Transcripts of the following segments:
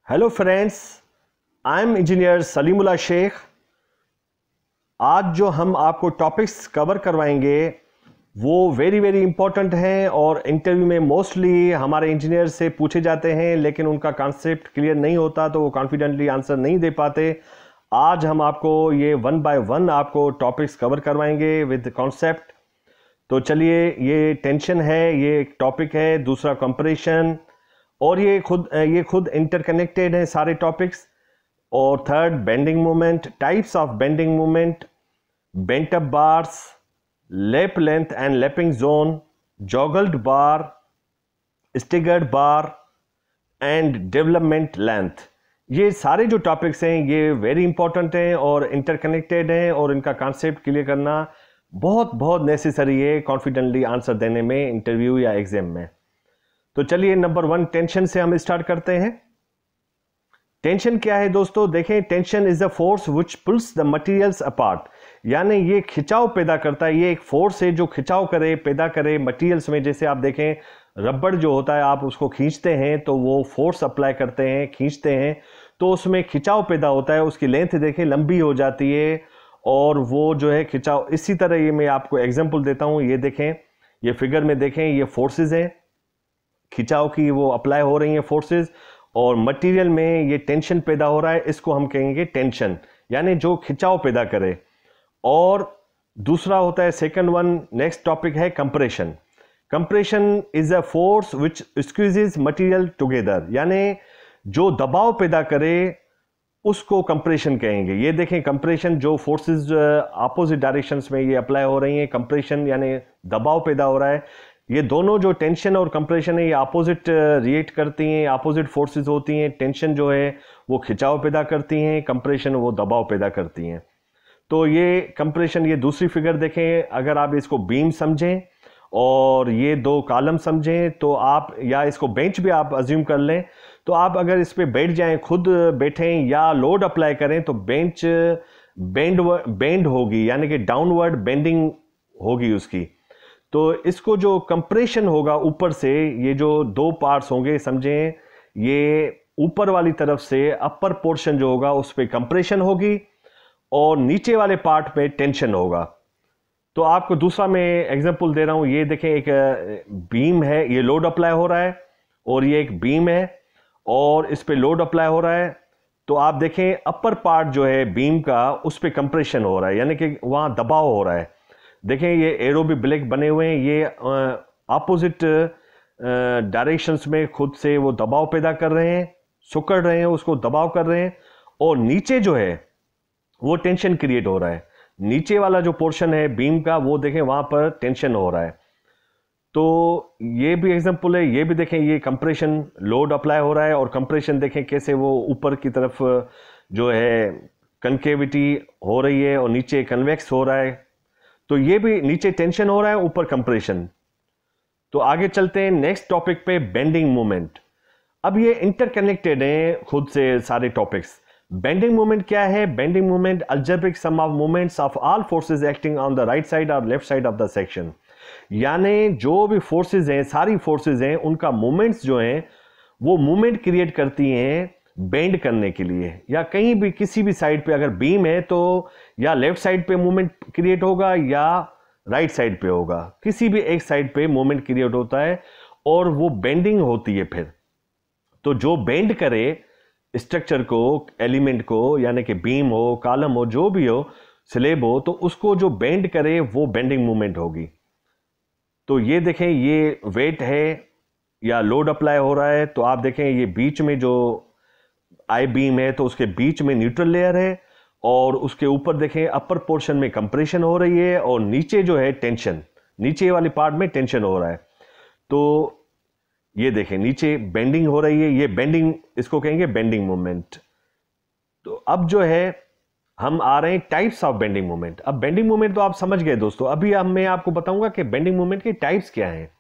Hello friends, I am engineer Salimullah Shaikh. आज जो हम आपको टॉपिक्स कवर करवाएंगे वो वेरी इंपॉर्टेंट हैं और इंटरव्यू में मोस्टली हमारे इंजीनियर से पूछे जाते हैं, लेकिन उनका कॉन्सेप्ट क्लियर नहीं होता तो वो कॉन्फिडेंटली आंसर नहीं दे पाते। आज हम आपको ये 1 बाय 1 आपको टॉपिक्स कवर करवाएंगे विद कॉन्सेप्ट। तो चलिए, ये टेंशन है, ये एक टॉपिक है, दूसरा कंपैरिजन, और ये खुद इंटरकनेक्टेड है सारे टॉपिक्स। और third bending movement, types of bending movement, bent up bars, lap length and lapping zone, joggled bar, staggered bar and development length. ये सारे जो टॉपिक्स हैं ये वेरी इंपॉर्टेंट हैं और इंटरकनेक्टेड हैं, और इनका कॉन्सेप्ट क्लियर करना बहुत नेसेसरी है कॉन्फिडेंटली आंसर देने में इंटरव्यू या एग्जाम में। तो चलिए, नंबर 1 टेंशन से हम स्टार्ट करते हैं। टेंशन क्या है दोस्तों? देखें, tension is a force which pulls the materials apart, यानी ये खिंचाव पैदा करता है। ये एक फोर्स है जो खिंचाव पैदा करे मटेरियल्स में। जैसे आप देखें, रबड़ जो होता है, आप उसको खींचते हैं तो वो फोर्स अप्लाई करते हैं, खींचते हैं तो उसमें खिंचाव पैदा होता है। उसकी लेंथ देखें लंबी हो जाती है और वो जो है खिंचाव। इसी तरह ये मैं आपको एग्जाम्पल देता हूँ। ये देखें, ये फिगर में देखें, ये फोर्सेज हैं खिंचाव की, वो अप्लाई हो रही हैं फोर्सेस, और मटेरियल में ये टेंशन पैदा हो रहा है। इसको हम कहेंगे टेंशन, यानी जो खिंचाव पैदा करे। और दूसरा होता है सेकंड वन, नेक्स्ट टॉपिक है compression. Compression is a force which squeezes material together, यानी जो दबाव पैदा करे उसको कंप्रेशन कहेंगे। ये देखें, कंप्रेशन जो फोर्सेस अपोजिट डायरेक्शंस में ये अप्लाई हो रही हैं, कंप्रेशन यानी दबाव पैदा हो रहा है। ये दोनों जो टेंशन और कंप्रेशन है ये अपोजिट रिएक्ट करती हैं, अपोजिट फोर्सेस होती हैं। टेंशन जो है वो खिंचाव पैदा करती हैं, कंप्रेशन वो दबाव पैदा करती हैं। तो ये कंप्रेशन, ये दूसरी फिगर देखें, अगर आप इसको बीम समझें और ये 2 कॉलम समझें तो आप, या इसको बेंच भी आप अज्यूम कर लें, तो आप अगर इस पर बैठ जाएं, खुद बैठें या लोड अप्लाई करें तो बेंच बेंड होगी, यानी कि डाउनवर्ड बेंडिंग होगी उसकी। तो इसको जो कंप्रेशन होगा ऊपर से, ये जो 2 पार्ट्स होंगे समझें, ये ऊपर वाली तरफ से अपर पोर्शन जो होगा उस पर कंप्रेशन होगी और नीचे वाले पार्ट पे टेंशन होगा। तो आपको दूसरा मैं एग्जांपल दे रहा हूं। ये देखें, एक बीम है, ये लोड अप्लाई हो रहा है, और ये एक बीम है और इस पे लोड अप्लाई हो रहा है। तो आप देखें, अपर पार्ट जो है बीम का, उस पर कंप्रेशन हो रहा है, यानी कि वहां दबाव हो रहा है। देखें, ये एरो भी ब्लैक बने हुए हैं, ये अपोजिट डायरेक्शंस में खुद से वो दबाव पैदा कर रहे हैं, सुकड़ रहे हैं, उसको दबाव कर रहे हैं, और नीचे जो है वो टेंशन क्रिएट हो रहा है। नीचे वाला जो पोर्शन है बीम का, वो देखें वहां पर टेंशन हो रहा है। तो ये भी एग्जांपल है। ये भी देखें, ये कंप्रेशन, लोड अप्लाई हो रहा है, और कंप्रेशन देखें कैसे वो ऊपर की तरफ जो है कनकेविटी हो रही है और नीचे कन्वेक्स हो रहा है। तो ये भी नीचे टेंशन हो रहा है, ऊपर कंप्रेशन। तो आगे चलते हैं नेक्स्ट टॉपिक पे, बेंडिंग मूवमेंट। अब ये इंटरकनेक्टेड हैं खुद से सारे टॉपिक्स। बेंडिंग मूवमेंट क्या है? Bending movement algebraic sum of movements of all forces acting on the right side और left side of the section, यानी जो भी फोर्सेस हैं, सारी फोर्सेस हैं, उनका मूवमेंट्स जो हैं वो मूवमेंट क्रिएट करती हैं बेंड करने के लिए। या कहीं भी किसी भी साइड पे अगर बीम है तो या लेफ्ट साइड पे मूवमेंट क्रिएट होगा या राइट साइड पे होगा, किसी भी एक साइड पे मूवमेंट क्रिएट होता है और वो बेंडिंग होती है फिर। तो जो बेंड करे स्ट्रक्चर को, एलिमेंट को, यानी कि बीम हो, कॉलम हो, जो भी हो, स्लेब हो, तो उसको जो बेंड करे वो बेंडिंग मूवमेंट होगी। तो ये देखें, ये वेट है या लोड अप्लाई हो रहा है, तो आप देखें ये बीच में जो आई बीम है तो उसके बीच में न्यूट्रल लेयर है, और उसके ऊपर देखें अपर पोर्शन में कंप्रेशन हो रही है, और नीचे जो है टेंशन, नीचे वाली पार्ट में टेंशन हो रहा है। तो ये देखें, नीचे बेंडिंग हो रही है, ये बेंडिंग, इसको कहेंगे बेंडिंग मूवमेंट। तो अब जो है हम आ रहे हैं टाइप्स ऑफ बेंडिंग मूवमेंट। अब बेंडिंग मूवमेंट तो आप समझ गए दोस्तों। अभी अब मैं आपको बताऊंगा कि बेंडिंग मूवमेंट के टाइप्स क्या हैं।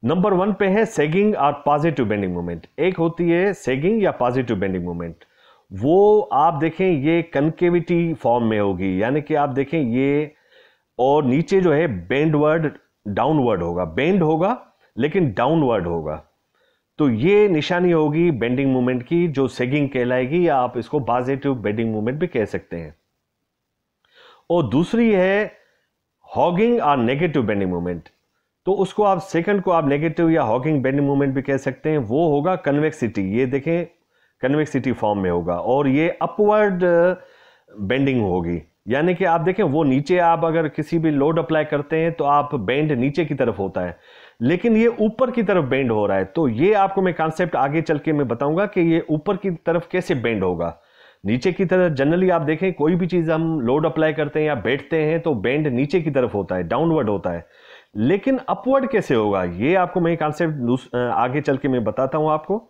नंबर 1 पे है सेगिंग और पॉजिटिव बेंडिंग मूवमेंट। एक होती है सेगिंग या पॉजिटिव बेंडिंग मूवमेंट, वो आप देखें ये कनकेविटी फॉर्म में होगी, यानी कि आप देखें ये, और नीचे जो है बेंडवर्ड डाउनवर्ड होगा, बेंड होगा लेकिन डाउनवर्ड होगा। तो ये निशानी होगी बेंडिंग मोमेंट की, जो सेगिंग कहलाएगी, या आप इसको पॉजिटिव बेंडिंग मोमेंट भी कह सकते हैं। और दूसरी है हॉगिंग और नेगेटिव बेंडिंग मोमेंट। तो उसको आप सेकंड को आप नेगेटिव या हॉगिंग बेंडिंग मोमेंट भी कह सकते हैं। वो होगा कन्वेक्सिटी, ये देखें कन्वेक्सिटी फॉर्म में होगा, और ये अपवर्ड बेंडिंग होगी, यानी कि आप देखें वो नीचे, आप अगर किसी भी लोड अप्लाई करते हैं तो आप बेंड नीचे की तरफ होता है, लेकिन ये ऊपर की तरफ बेंड हो रहा है। तो ये आपको मैं कॉन्सेप्ट आगे चल के मैं बताऊंगा कि ये ऊपर की तरफ कैसे बेंड होगा। नीचे की तरफ जनरली आप देखें कोई भी चीज हम लोड अप्लाई करते हैं या बैठते हैं तो बेंड नीचे की तरफ होता है, डाउनवर्ड होता है, लेकिन अपवर्ड कैसे होगा, ये आपको मैं कॉन्सेप्ट आगे चल के मैं बताता हूं आपको।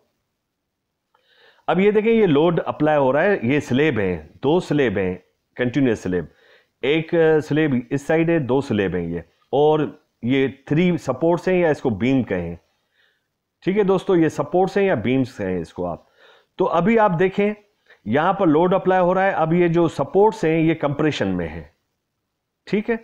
अब ये देखें, ये लोड अप्लाई हो रहा है, ये स्लेब है, 2 स्लेब हैं, कंटिन्यूस स्लेब, एक स्लेब इस साइड है, 2 स्लेब हैं ये, और ये 3 सपोर्ट्स हैं, या इसको बीम कहें। ठीक है दोस्तों, ये सपोर्ट्स हैं या बीम्स हैं इसको आप। तो अभी आप देखें यहां पर लोड अप्लाई हो रहा है, अब ये जो सपोर्ट्स हैं ये कंप्रेशन में है। ठीक है,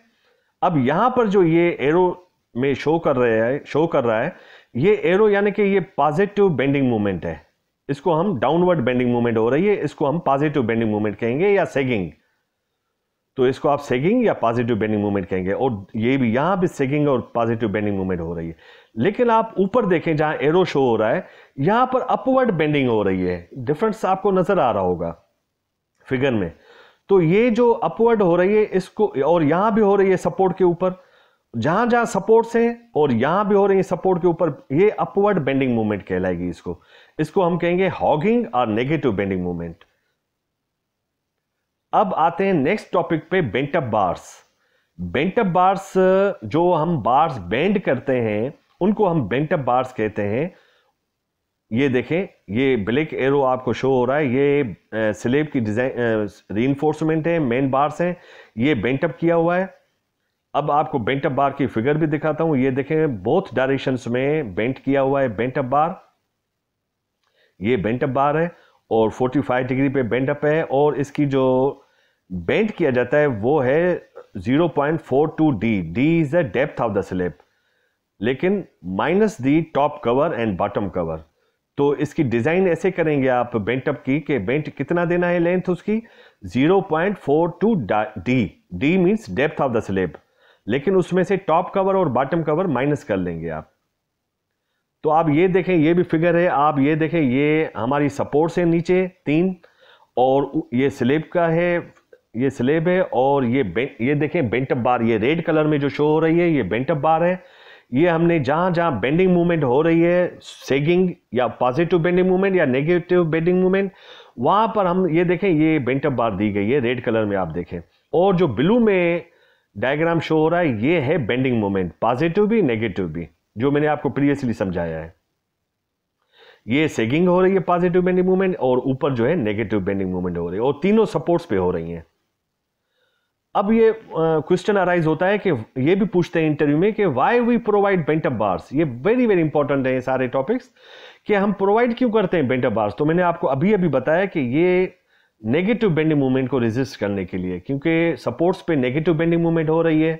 अब यहां पर जो ये एरो में शो कर रहा है, ये एरो यानी कि ये पॉजिटिव बेंडिंग मूवमेंट है, इसको हम डाउनवर्ड बेंडिंग मूवमेंट हो रही है, इसको हम पॉजिटिव बेंडिंग मूवमेंट कहेंगे या सेगिंग। तो इसको आप सेगिंग या पॉजिटिव बेंडिंग मूवमेंट कहेंगे, और ये भी यहां भी सेगिंग और पॉजिटिव बेंडिंग मूवमेंट हो रही है। लेकिन आप ऊपर देखें जहां एरो शो हो रहा है, यहां पर अपवर्ड बेंडिंग हो रही है। डिफरेंस आपको नजर आ रहा होगा फिगर में। तो ये जो अपवर्ड हो रही है इसको, और यहां भी हो रही है सपोर्ट के ऊपर, जहां जहां सपोर्ट्स हैं और यहां भी हो रही है सपोर्ट के ऊपर, ये अपवर्ड बेंडिंग मूवमेंट कहलाएगी। इसको हम कहेंगे हॉगिंग और नेगेटिव बेंडिंग मूवमेंट। अब आते हैं नेक्स्ट टॉपिक पे, bent up bars. Bent up bars, जो हम बार्स बेंड करते हैं उनको हम बेंट अप बार्स कहते हैं। ये देखें, ये ब्लैक एरो आपको शो हो रहा है, ये स्लेब की डिजाइन रीइंफोर्समेंट है, मेन बार्स हैं, ये बेंट अप किया हुआ है। अब आपको बेंट अप बार की फिगर भी दिखाता हूं, ये देखें बोथ डायरेक्शंस में बेंट किया हुआ है बेंट अप बार। ये बेंट अप बार है और 45 डिग्री पे बेंट अप है, और इसकी जो बेंट किया जाता है वो है 0.42 D. D is the depth of the slab, लेकिन minus the top cover and bottom cover. तो इसकी डिजाइन ऐसे करेंगे आप बेंट अप की, कि बेंट कितना देना है लेंथ उसकी 0.42 D. D means depth of the slab, लेकिन उसमें से टॉप कवर और बॉटम कवर माइनस कर लेंगे आप। तो आप ये देखें, ये भी फिगर है, आप ये देखें, ये हमारी सपोर्ट से नीचे 3, और ये स्लेब का है, ये स्लेब है, और ये देखें बेंट अप बार, ये रेड कलर में जो शो हो रही है ये बेंट अप बार है। ये हमने जहां जहां बेंडिंग मूवमेंट हो रही है, सेगिंग या पॉजिटिव बेंडिंग मूवमेंट या नेगेटिव बेंडिंग मूवमेंट, वहां पर हम ये देखें ये बेंट अप बार दी गई है रेड कलर में आप देखें। और जो ब्लू में डायग्राम शो हो रहा है ये है बेंडिंग मोमेंट, पॉजिटिव भी नेगेटिव भी, जो मैंने आपको प्रीवियसली समझाया है। ये सेगिंग हो रही है पॉजिटिव बेंडिंग मूवमेंट, और ऊपर जो है नेगेटिव बेंडिंग मूवमेंट हो रही है, और तीनों सपोर्ट्स पे हो रही हैं। अब ये क्वेश्चन अराइज होता है कि ये भी पूछते हैं इंटरव्यू में कि why we provide bent up bars. ये वेरी वेरी इंपॉर्टेंट है ये सारे टॉपिक्स, कि हम प्रोवाइड क्यों करते हैं बेंट अप बार्स। तो मैंने आपको अभी बताया कि ये नेगेटिव बेंडिंग मूवमेंट को रेजिस्ट करने के लिए, क्योंकि सपोर्ट्स पे नेगेटिव बेंडिंग मूवमेंट हो रही है,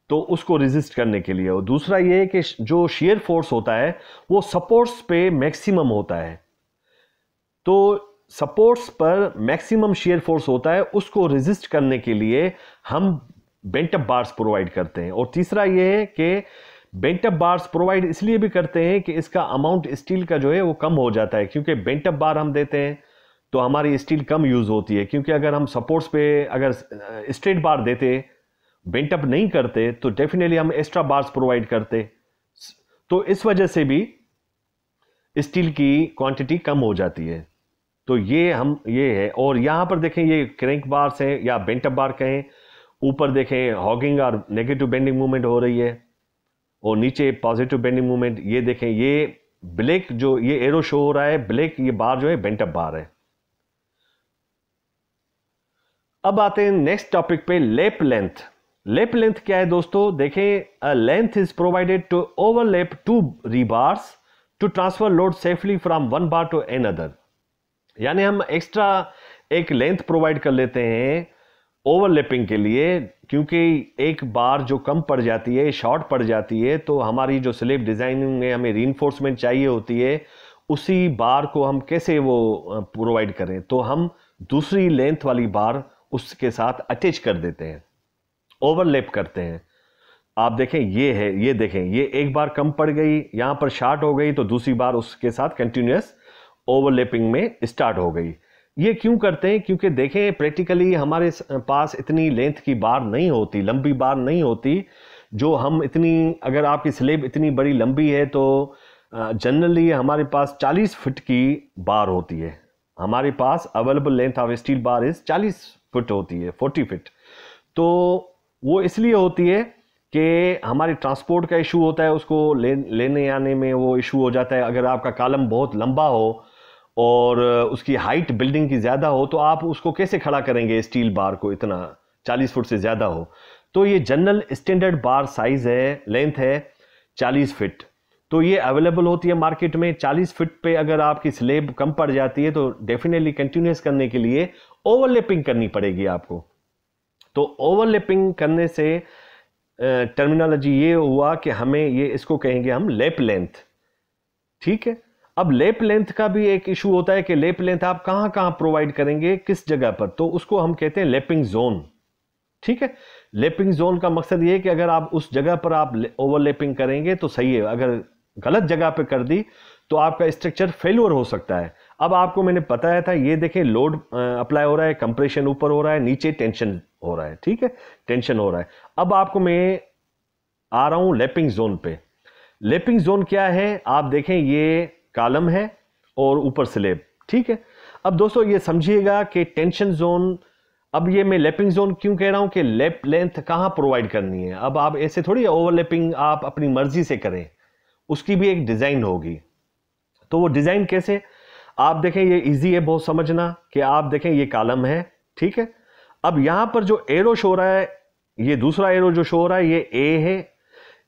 तो उसको रेजिस्ट करने के लिए। और दूसरा ये कि जो शेयर फोर्स होता है वो सपोर्ट्स पे मैक्सिमम होता है, तो सपोर्ट्स पर मैक्सिमम शेयर फोर्स होता है, उसको रेजिस्ट करने के लिए हम बेंट अप बार्स प्रोवाइड करते हैं। और तीसरा ये है कि बेंट अप बार्स प्रोवाइड इसलिए भी करते हैं कि इसका अमाउंट स्टील का जो है वो कम हो जाता है, क्योंकि बेंट अप बार हम देते हैं तो हमारी स्टील कम यूज होती है। क्योंकि अगर हम सपोर्ट्स पे अगर स्ट्रेट बार देते, बेंट अप नहीं करते, तो डेफिनेटली हम एक्स्ट्रा बार्स प्रोवाइड करते, तो इस वजह से भी स्टील की क्वांटिटी कम हो जाती है। तो ये है। और यहां पर देखें ये क्रैंक बार्स हैं या बेंट अप बार कहें, ऊपर देखें हॉगिंग और नेगेटिव बेंडिंग मूवमेंट हो रही है, और नीचे पॉजिटिव बेंडिंग मूवमेंट। ये देखें ये ब्लैक जो ये एरो शो हो रहा है, ब्लैक ये बार जो है बेंट अप बार है। अब आते हैं नेक्स्ट टॉपिक पे, लैप लेंथ। लैप लेंथ क्या है दोस्तों, देखें a length is provided to overlap 2 rebars to transfer load safely from one bar to another. यानी हम एक्स्ट्रा एक लेंथ प्रोवाइड कर लेते हैं ओवरलैपिंग के लिए, क्योंकि एक बार जो कम पड़ जाती है, शॉर्ट पड़ जाती है, तो हमारी जो स्लेब डिज़ाइनिंग में हमें रीइंफोर्समेंट चाहिए होती है, उसी बार को हम कैसे वो प्रोवाइड करें, तो हम दूसरी लेंथ वाली बार उसके साथ अटैच कर देते हैं, ओवरलैप करते हैं। आप देखें ये है, ये देखें, ये एक बार कम पड़ गई, यहाँ पर शॉर्ट हो गई, तो दूसरी बार उसके साथ कंटिन्यूस ओवरलैपिंग में स्टार्ट हो गई। ये क्यों करते हैं? क्योंकि देखें प्रैक्टिकली हमारे पास इतनी लेंथ की बार नहीं होती, लंबी बार नहीं होती, जो हम इतनी, अगर आपकी स्लेब इतनी बड़ी लंबी है तो जनरली हमारे पास 40 फीट की बार होती है। हमारे पास available length of steel bar is 40 foot होती है, 40 फीट। तो वो इसलिए होती है कि हमारी ट्रांसपोर्ट का इशू होता है, उसको लेने आने में वो इशू हो जाता है। अगर आपका कॉलम बहुत लंबा हो और उसकी हाइट बिल्डिंग की ज़्यादा हो, तो आप उसको कैसे खड़ा करेंगे स्टील बार को, इतना 40 फुट से ज़्यादा हो। तो ये जनरल स्टैंडर्ड बार साइज़ है, लेंथ है 40 फीट। तो ये अवेलेबल होती है मार्केट में। 40 फीट पे अगर आपकी स्लेब कम पड़ जाती है तो डेफिनेटली कंटिन्यूस करने के लिए ओवरलैपिंग करनी पड़ेगी आपको। तो ओवरलैपिंग करने से टर्मिनोलॉजी ये हुआ कि हमें ये, इसको कहेंगे हम लैप लेंथ, ठीक है। अब लैप लेंथ का भी एक इशू होता है कि लैप लेंथ आप कहां कहां प्रोवाइड करेंगे, किस जगह पर, तो उसको हम कहते हैं लैपिंग जोन, ठीक है। लैपिंग जोन का मकसद ये है कि अगर आप उस जगह पर आप ओवरलैपिंग करेंगे तो सही है, अगर गलत जगह पर कर दी तो आपका स्ट्रक्चर फेल्योर हो सकता है। अब आपको मैंने बताया था, ये देखें लोड अप्लाई हो रहा है, कंप्रेशन ऊपर हो रहा है, नीचे टेंशन हो रहा है, ठीक है, टेंशन हो रहा है। अब आपको मैं आ रहा हूं लैपिंग जोन पे। लैपिंग जोन क्या है? आप देखें ये कॉलम है और ऊपर स्लेब, ठीक है। अब दोस्तों ये समझिएगा कि टेंशन जोन, अब ये मैं लैपिंग जोन क्यों कह रहा हूं कि लैप लेंथ कहां प्रोवाइड करनी है। अब आप ऐसे थोड़ी ओवरलैपिंग आप अपनी मर्जी से करें, उसकी भी एक डिजाइन होगी। तो वो डिजाइन कैसे? आप देखें, ये इजी है बहुत समझना, कि आप देखें ये कॉलम है, ठीक है। अब यहां पर जो एरो शो हो रहा है, ये दूसरा एरो जो शो हो रहा है, ये ए है।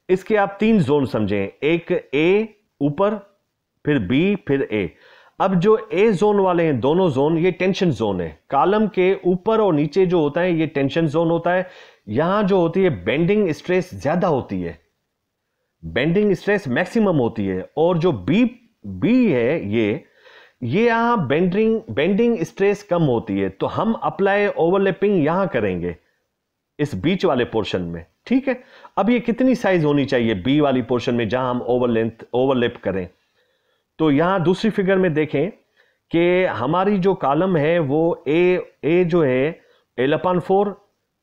इसके आप 3 जोन समझें, एक ए ऊपर, फिर बी, फिर ए। अब जो ए जोन वाले हैं दोनों जोन, ये टेंशन जोन है। कॉलम के ऊपर और नीचे जो होता है ये टेंशन जोन होता है। यहां जो होती है बेंडिंग स्ट्रेस ज्यादा होती है, बेंडिंग स्ट्रेस मैक्सिमम होती है। और जो बी है ये यहां बेंडिंग स्ट्रेस कम होती है। तो हम अप्लाई ओवरलैपिंग यहां करेंगे इस बीच वाले पोर्शन में, ठीक है। अब ये कितनी साइज होनी चाहिए बी वाली पोर्शन में जहां हम ओवरलैप करें? तो यहां दूसरी फिगर में देखें कि हमारी जो कॉलम है वो ए जो है L/4,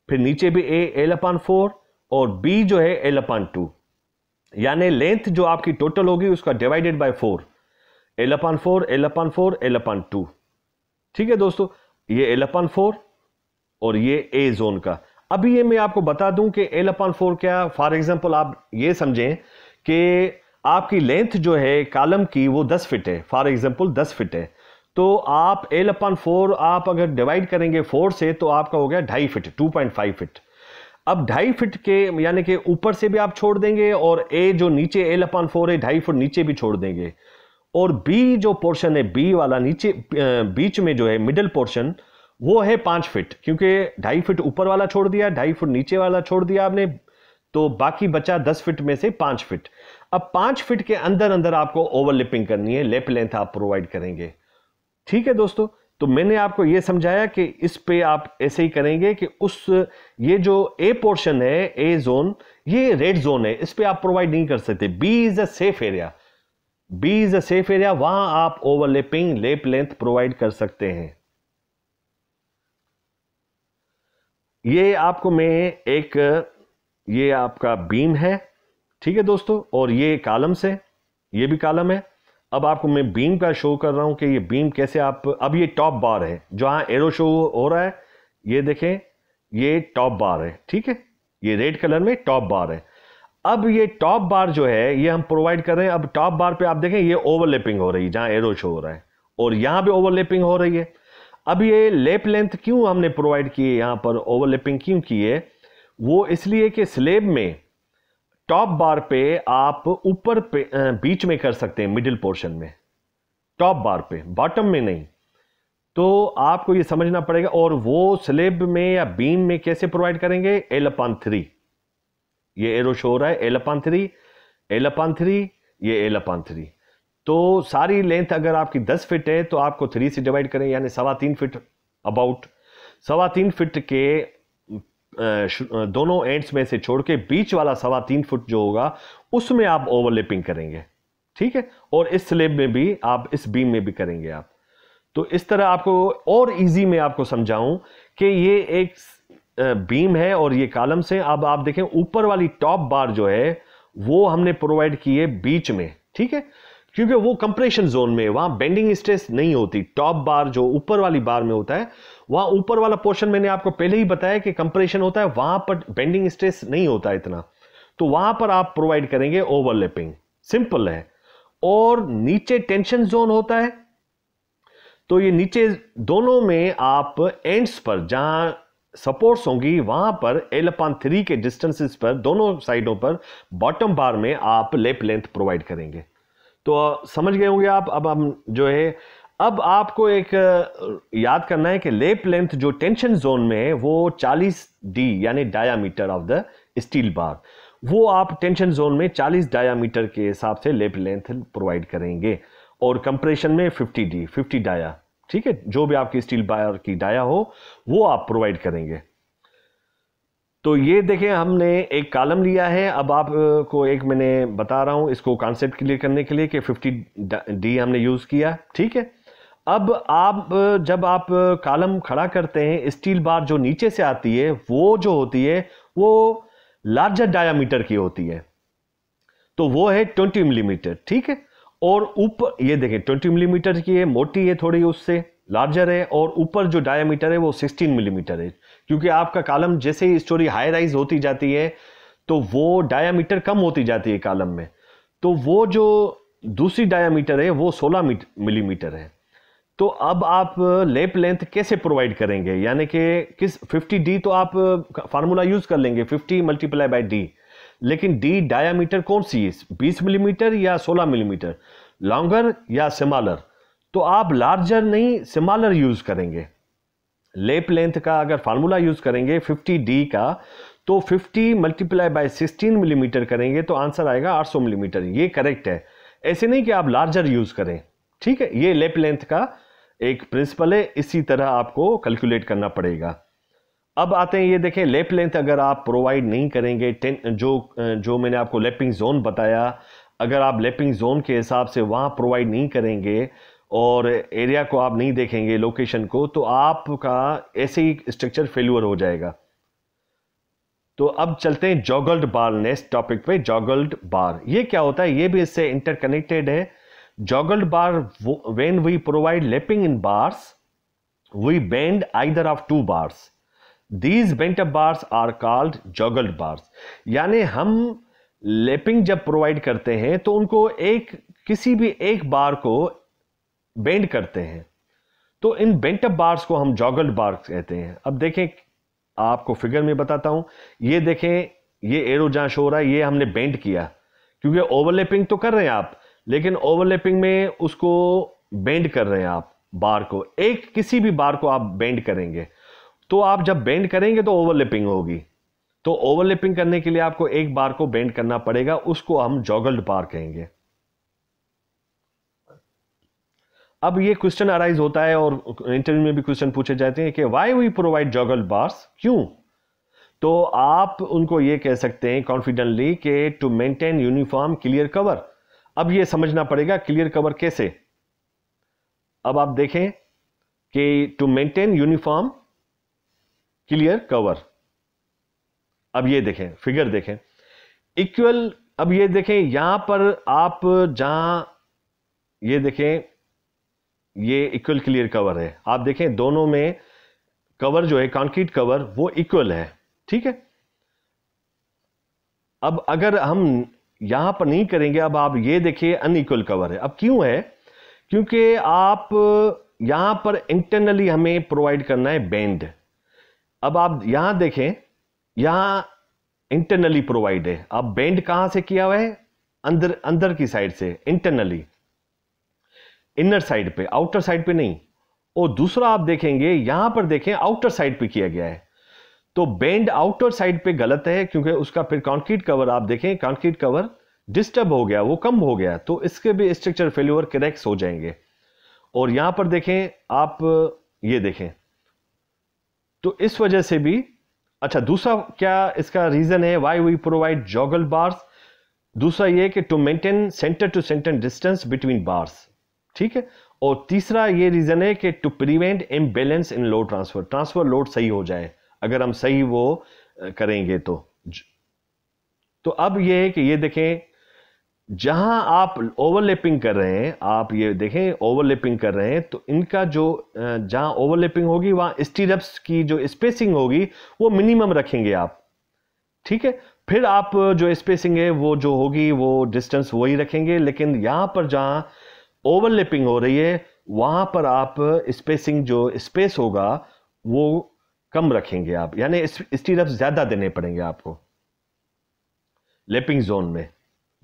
फिर नीचे भी L/4 और बी जो है L/2, यानी लेंथ जो आपकी टोटल होगी उसका divided by 4, L/4 L/4 L/2, ठीक है दोस्तों। ये L/4 और ये ए जोन का। अभी ये मैं आपको बता दूं कि L/4 क्या, फॉर एग्जांपल आप ये समझें कि आपकी लेंथ जो है कॉलम की वो 10 फीट है, फॉर एग्जांपल 10 फीट है। तो आप L/4 आप अगर डिवाइड करेंगे 4 से तो आपका हो गया 2.5 फीट, 2.5 फीट। अब 2.5 फीट के यानी कि ऊपर से भी आप छोड़ देंगे, और ए जो नीचे L/4 है 2.5 फुट नीचे भी छोड़ देंगे। और बी जो पोर्शन है, बी वाला नीचे बीच में जो है मिडिल पोर्शन, वो है 5 फीट, क्योंकि 2.5 फीट ऊपर वाला छोड़ दिया, 2.5 फीट नीचे वाला छोड़ दिया आपने, तो बाकी बचा 10 फीट में से 5 फीट। अब 5 फीट के अंदर अंदर आपको ओवरलैपिंग करनी है, लैप लेंथ आप प्रोवाइड करेंगे, ठीक है दोस्तों। तो मैंने आपको यह समझाया कि इस पे आप ऐसे ही करेंगे कि ये जो ए पोर्शन है, ए जोन, ये रेड जोन है, इस पे आप प्रोवाइड नहीं कर सकते। B is a safe area, B is a safe area, वहां आप ओवरलैपिंग लैप लेंथ प्रोवाइड कर सकते हैं। ये आपको मैं ये आपका बीम है, ठीक है दोस्तों, और ये कॉलम्स है, ये भी कॉलम है। अब आपको मैं बीम का शो कर रहा हूं कि ये बीम कैसे आप, अब ये टॉप बार है जहां एरो शो हो रहा है, ये देखें ये टॉप बार है, ठीक है, ये रेड कलर में टॉप बार है। अब ये टॉप बार जो है ये हम प्रोवाइड कर रहे हैं। अब टॉप बार पे आप देखें ये ओवरलैपिंग हो रही है जहां एरो शो हो रहा है, और यहां भी ओवरलैपिंग हो रही है। अब ये लैप लेंथ क्यों हमने प्रोवाइड की है, यहां पर ओवरलैपिंग क्यों की है? वो इसलिए कि स्लेब में टॉप बार पे आप ऊपर पे बीच में कर सकते हैं, मिडिल पोर्शन में, टॉप बार पे, बॉटम में नहीं। तो आपको ये समझना पड़ेगा। और वो स्लेब में या बीम में कैसे प्रोवाइड करेंगे, L/3, ये एरो शो हो रहा है L/3, L/3, ये L/3। तो सारी लेंथ अगर आपकी 10 फीट है तो आपको 3 से डिवाइड करें, यानी 3.25 फीट, अबाउट 3.25 फीट के दोनों एंड्स में से छोड़ के बीच वाला 3.25 फुट जो होगा उसमें आप ओवरलैपिंग करेंगे, ठीक है। और इस स्लेब में भी आप, इस बीम में भी करेंगे आप। तो इस तरह आपको और इजी में आपको समझाऊं कि ये एक बीम है और ये कॉलम्स हैं। अब आप देखें ऊपर वाली टॉप बार जो है वो हमने प्रोवाइड की है बीच में, ठीक है, क्योंकि वो कंप्रेशन जोन में, वहां बेंडिंग स्ट्रेस नहीं होती। टॉप बार जो ऊपर वाली बार में होता है, वहां ऊपर वाला पोर्शन मैंने आपको पहले ही बताया कि कंप्रेशन होता है, वहां पर बेंडिंग स्ट्रेस नहीं होता इतना, तो वहां पर आप प्रोवाइड करेंगे ओवरलैपिंग, सिंपल है। और नीचे टेंशन जोन होता है, तो ये नीचे दोनों में आप एंड्स पर जहां सपोर्ट्स होंगी वहां पर L/3 के डिस्टेंसेस पर दोनों साइडों पर बॉटम बार में आप लेप लेंथ प्रोवाइड करेंगे। तो समझ गए होंगे आप। अब हम जो है, अब आपको एक याद करना है कि लेप लेंथ जो टेंशन जोन में है वो 40D यानी diameter of the steel bar, वो आप टेंशन जोन में 40 डायामीटर के हिसाब से लेप लेंथ प्रोवाइड करेंगे। और कंप्रेशन में 50D, 50 डाया, ठीक है, जो भी आपकी स्टील बार की डाया हो वो आप प्रोवाइड करेंगे। तो ये देखें हमने एक कॉलम लिया है। अब आपको एक मैंने बता रहा हूं इसको कॉन्सेप्ट क्लियर करने के लिए कि 50D हमने यूज किया, ठीक है। अब आप जब आप कॉलम खड़ा करते हैं, स्टील बार जो नीचे से आती है वो जो होती है वो लार्जर डायामीटर की होती है, तो वो है 20 मिलीमीटर, ठीक है। और ऊपर ये देखें 20 मिलीमीटर की है, मोटी है थोड़ी, उससे लार्जर है। और ऊपर जो डायामीटर है वो 16 मिलीमीटर है, क्योंकि आपका कॉलम जैसे ही स्टोरी हाई राइज होती जाती है तो वो डायामीटर कम होती जाती है कॉलम में, तो वो जो दूसरी डायामीटर है वो 16 मिलीमीटर है। तो अब आप लेप लेंथ कैसे प्रोवाइड करेंगे, यानी कि किस 50D तो आप फार्मूला यूज कर लेंगे 50 मल्टीप्लाई बाय D, लेकिन D डायामीटर कौन सी है, 20 मिलीमीटर या 16 मिलीमीटर, लॉन्गर या स्मॉलर, तो आप लार्जर नहीं स्मॉलर यूज करेंगे। लेप लेंथ का अगर फार्मूला यूज करेंगे 50D का, तो 50 मल्टीप्लाई बाय 16 मिलीमीटर करेंगे तो आंसर आएगा 800 मिलीमीटर, ये करेक्ट है। ऐसे नहीं कि आप लार्जर यूज करें, ठीक है। ये लेप लेंथ का एक प्रिंसिपल है, इसी तरह आपको कैलकुलेट करना पड़ेगा। अब आते हैं, ये देखें लेप लेंथ अगर आप प्रोवाइड नहीं करेंगे, जो मैंने आपको लेपिंग जोन बताया, अगर आप लेपिंग जोन के हिसाब से वहां प्रोवाइड नहीं करेंगे और एरिया को आप नहीं देखेंगे, लोकेशन को, तो आपका ऐसे ही स्ट्रक्चर फेल्यूर हो जाएगा। तो अब चलते हैं जॉगल्ड बार, नेक्स्ट टॉपिक पे, जॉगल्ड बार। ये क्या होता है, ये भी इससे इंटरकनेक्टेड है। Joggled bar, when we provide lapping in bars we bend either of two bars, these bent up bars are called joggled bars. यानी हम लेपिंग जब प्रोवाइड करते हैं तो उनको किसी भी एक बार को बेंड करते हैं, तो इन बेंट अप बार्स को हम जॉगल्ड बार्स कहते हैं। अब देखें, आपको फिगर में बताता हूं, ये देखें, ये एरो जहां शो हो रहा है ये हमने बेंड किया, क्योंकि ओवरलैपिंग तो कर रहे हैं आप, लेकिन ओवरलैपिंग में उसको बेंड कर रहे हैं आप बार को, किसी भी बार को आप बेंड करेंगे, तो आप जब बेंड करेंगे तो ओवरलैपिंग होगी। तो ओवरलैपिंग करने के लिए आपको एक बार को बेंड करना पड़ेगा, उसको हम जॉगल्ड बार कहेंगे। अब ये क्वेश्चन अराइज होता है और इंटरव्यू में भी क्वेश्चन पूछे जाते हैं कि व्हाई वी प्रोवाइड जॉगल्ड बार्स, क्यों? तो आप उनको ये कह सकते हैं कॉन्फिडेंटली कि to maintain uniform clear cover. अब ये समझना पड़ेगा क्लियर कवर कैसे। अब आप देखें कि to maintain uniform clear cover, अब ये देखें, फिगर देखें, इक्वल। अब ये देखें यहां पर आप जहां ये देखें, ये इक्वल क्लियर कवर है, आप देखें दोनों में कवर जो है कंक्रीट कवर वो इक्वल है, ठीक है। अब अगर हम यहां पर नहीं करेंगे, अब आप ये देखिए अनइक्वल कवर है। अब क्यों है? क्योंकि आप यहां पर इंटरनली हमें प्रोवाइड करना है बेंड। अब आप यहां देखें, यहां इंटरनली प्रोवाइड है, अब बेंड कहां से किया हुआ है? अंदर की साइड से, इंटरनली, इनर साइड पे, आउटर साइड पे नहीं, और दूसरा आप देखेंगे यहां पर देखें आउटर साइड पे किया गया है, तो बेंड आउटर साइड पे गलत है, क्योंकि उसका फिर कंक्रीट कवर आप देखें, कंक्रीट कवर डिस्टर्ब हो गया, वो कम हो गया, तो इसके भी स्ट्रक्चर फेल्योर क्रैक्स हो जाएंगे। और यहां पर देखें आप, ये देखें, तो इस वजह से भी। अच्छा, दूसरा क्या इसका रीजन है why we provide joggle bars? दूसरा ये कि to maintain centre to centre distance between bars, ठीक है। और तीसरा ये रीजन है कि to prevent imbalance in load transfer, transfer load सही हो जाए अगर हम सही वो करेंगे तो अब ये है कि ये देखें, जहां आप ओवरलैपिंग कर रहे हैं, आप ये देखें ओवरलैपिंग कर रहे हैं, तो इनका जो जहां ओवरलैपिंग होगी वहां स्टीरअप्स की जो स्पेसिंग होगी वो मिनिमम रखेंगे आप, ठीक है। फिर आप जो स्पेसिंग है वो जो होगी वो डिस्टेंस वही रखेंगे, लेकिन यहां पर जहां ओवरलैपिंग हो रही है वहां पर आप स्पेसिंग जो स्पेस होगा वो कम रखेंगे आप, यानी स्टीरअप्स ज्यादा देने पड़ेंगे आपको लैपिंग जोन में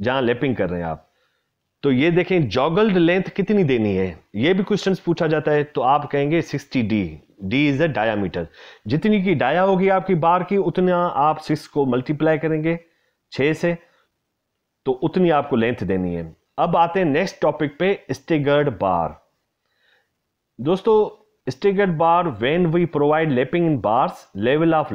जहां लैपिंग कर रहे हैं आप। तो ये देखें जॉगल्ड लेंथ कितनी देनी है, ये भी क्वेश्चन पूछा जाता है, तो आप कहेंगे 60 D, D is the diameter, जितनी की डाया होगी आपकी बार की उतना आप 6 को मल्टीप्लाई करेंगे 6 से, तो उतनी आपको लेंथ देनी है। अब आते हैं नेक्स्ट टॉपिक पे, स्टेगर्ड बार। दोस्तों staggered bar, when we provide lapping in bars, level of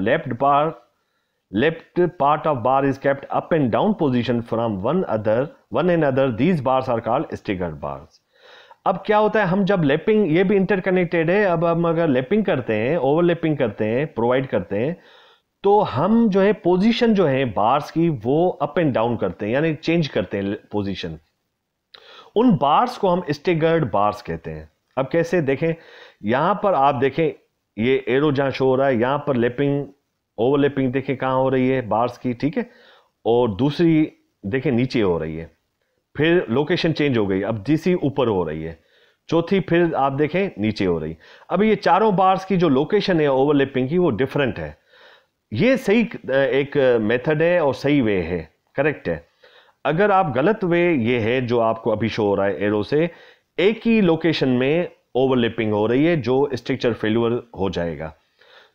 left part of bar is kept up and down position from one another. These bars are called staggered bars. अब क्या होता है, हम जब lapping, ये भी interconnected है, अब हम अगर लैपिंग करते हैं, ओवरलैपिंग करते हैं, प्रोवाइड करते हैं, तो हम जो है पोजीशन जो है बार्स की वो अप एंड डाउन करते हैं, यानी चेंज करते हैं पोजीशन। उन बार्स को हम स्टेगर्ड बार्स कहते हैं। अब कैसे देखें, यहां पर आप देखें ये एरो जहां शो हो रहा है, यहां पर लैपिंग ओवरलैपिंग देखें कहां हो रही है बार्स की, ठीक है, और दूसरी देखें नीचे हो रही है, फिर लोकेशन चेंज हो गई, अब तीसरी ऊपर हो रही है, चौथी फिर आप देखें नीचे हो रही। अब ये चारों बार्स की जो लोकेशन है ओवरलैपिंग की वो डिफरेंट है। ये सही एक मेथड है और सही वे है, करेक्ट है। अगर आप गलत वे ये है जो आपको अभी शो हो रहा है एरो से, एक ही लोकेशन में ओवरलैपिंग हो रही है जो स्ट्रक्चर फेल्यूर हो जाएगा।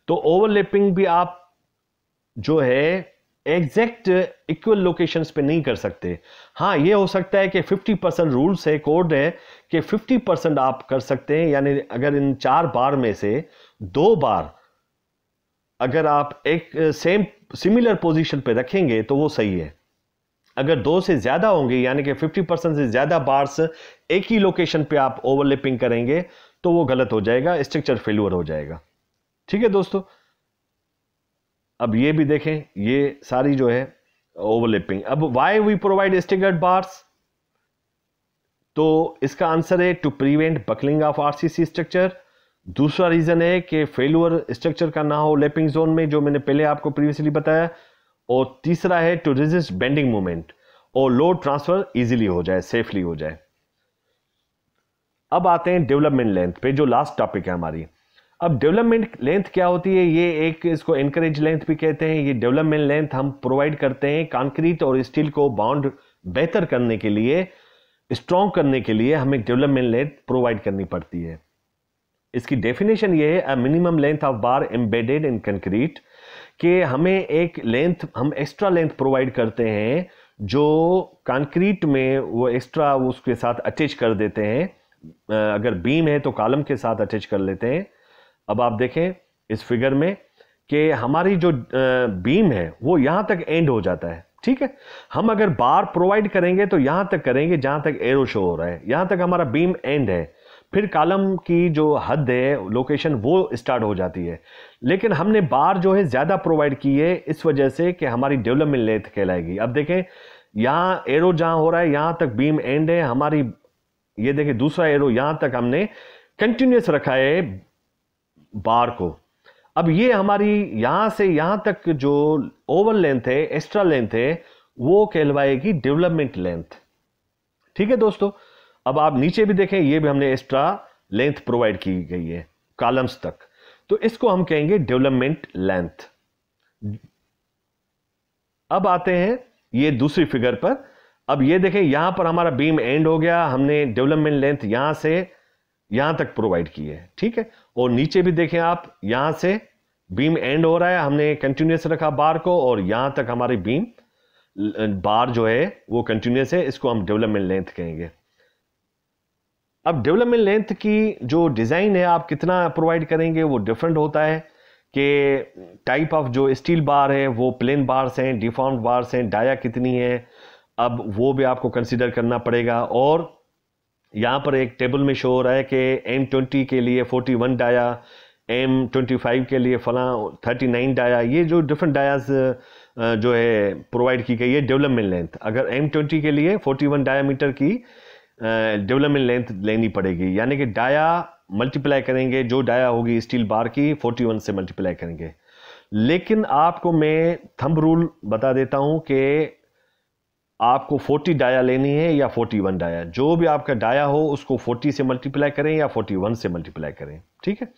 तो ओवरलैपिंग भी आप जो है एग्जैक्ट इक्वल लोकेशंस पे नहीं कर सकते। हाँ, ये हो सकता है कि 50% रूल्स है, कोड है कि 50% आप कर सकते हैं, यानी अगर इन 4 बार में से 2 बार अगर आप एक सेम सिमिलर पोजीशन पे रखेंगे तो वो सही है। अगर 2 से ज्यादा होंगे, यानी कि 50% से ज्यादा बार्स एक ही लोकेशन पे आप ओवरलैपिंग करेंगे तो वो गलत हो जाएगा, स्ट्रक्चर फेल्यूर हो जाएगा, ठीक है दोस्तों। अब ये भी देखें, ये सारी जो है ओवरलैपिंग। अब why we provide staggered bars, तो इसका आंसर है to prevent buckling of RCC structure. दूसरा रीजन है कि फेल्यूर स्ट्रक्चर का ना हो लैपिंग जोन में, जो मैंने पहले आपको प्रीवियसली बताया। और तीसरा है टू रेजिस्ट बेंडिंग मूवमेंट और लोड ट्रांसफर इजीली हो जाए, सेफली हो जाए। अब आते हैं डेवलपमेंट लेंथ पे, जो लास्ट टॉपिक है हमारी। अब डेवलपमेंट लेंथ क्या होती है, ये एक इसको एनकरेज लेंथ भी कहते हैं। ये डेवलपमेंट लेंथ हम प्रोवाइड करते हैं कंक्रीट और स्टील को बॉन्ड बेहतर करने के लिए, स्ट्रॉन्ग करने के लिए हमें डेवलपमेंट लेंथ प्रोवाइड करनी पड़ती है। इसकी डेफिनेशन ये है, a minimum length of bar embedded in concrete, कि हमें एक लेंथ, हम एक्स्ट्रा लेंथ प्रोवाइड करते हैं जो कंक्रीट में वो एक्स्ट्रा उसके साथ अटैच कर देते हैं। अगर बीम है तो कॉलम के साथ अटैच कर लेते हैं। अब आप देखें इस फिगर में कि हमारी जो बीम है वो यहां तक एंड हो जाता है, ठीक है। हम अगर बार प्रोवाइड करेंगे तो यहां तक करेंगे जहां तक एरो शो हो रहा है, यहां तक हमारा बीम एंड है, फिर कॉलम की जो हद है, लोकेशन, वो स्टार्ट हो जाती है। लेकिन हमने बार जो है ज्यादा प्रोवाइड की है इस वजह से कि हमारी डेवलपमेंट लेंथ कहलाएगी। अब देखें यहां एरो जहां हो रहा है यहां तक बीम एंड है हमारी, ये देखें दूसरा एरो यहां तक हमने कंटिन्यूस रखा है बार को। अब ये हमारी यहां से यहां तक जो ओवर लेंथ है, एक्स्ट्रा लेंथ है, वो कहलवाएगी डेवलपमेंट लेंथ, ठीक है दोस्तों। अब आप नीचे भी देखें, ये भी हमने एक्स्ट्रा लेंथ प्रोवाइड की गई है कॉलम्स तक, तो इसको हम कहेंगे डेवलपमेंट लेंथ। अब आते हैं ये दूसरी फिगर पर। अब ये देखें यहां पर हमारा बीम एंड हो गया, हमने डेवलपमेंट लेंथ यहां से यहां तक प्रोवाइड की है, ठीक है। और नीचे भी देखें आप, यहां से बीम एंड हो रहा है, हमने कंटिन्यूस रखा बार को, और यहां तक हमारी बीम बार जो है वो कंटिन्यूस है, इसको हम डेवलपमेंट लेंथ कहेंगे। अब डेवलपमेंट लेंथ की जो डिज़ाइन है आप कितना प्रोवाइड करेंगे वो डिफरेंट होता है, कि टाइप ऑफ जो स्टील बार है वो प्लेन बार्स हैं, डिफॉर्म्ड बार्स हैं, डाया कितनी है, अब वो भी आपको कंसीडर करना पड़ेगा। और यहाँ पर एक टेबल में शो हो रहा है कि M20 के लिए 41 डाया, M25 के लिए फला 39 डाया, ये जो डिफरेंट डायाज जो है प्रोवाइड की गई है डेवलपमेंट लेंथ। अगर M20 के लिए 41 डायामीटर की डेवलपमेंट लेंथ लेनी पड़ेगी, यानी कि डाया मल्टीप्लाई करेंगे, जो डाया होगी स्टील बार की 41 से मल्टीप्लाई करेंगे। लेकिन आपको मैं थंब रूल बता देता हूं कि आपको 40 डाया लेनी है या 41 डाया, जो भी आपका डाया हो उसको 40 से मल्टीप्लाई करें या 41 से मल्टीप्लाई करें, ठीक है।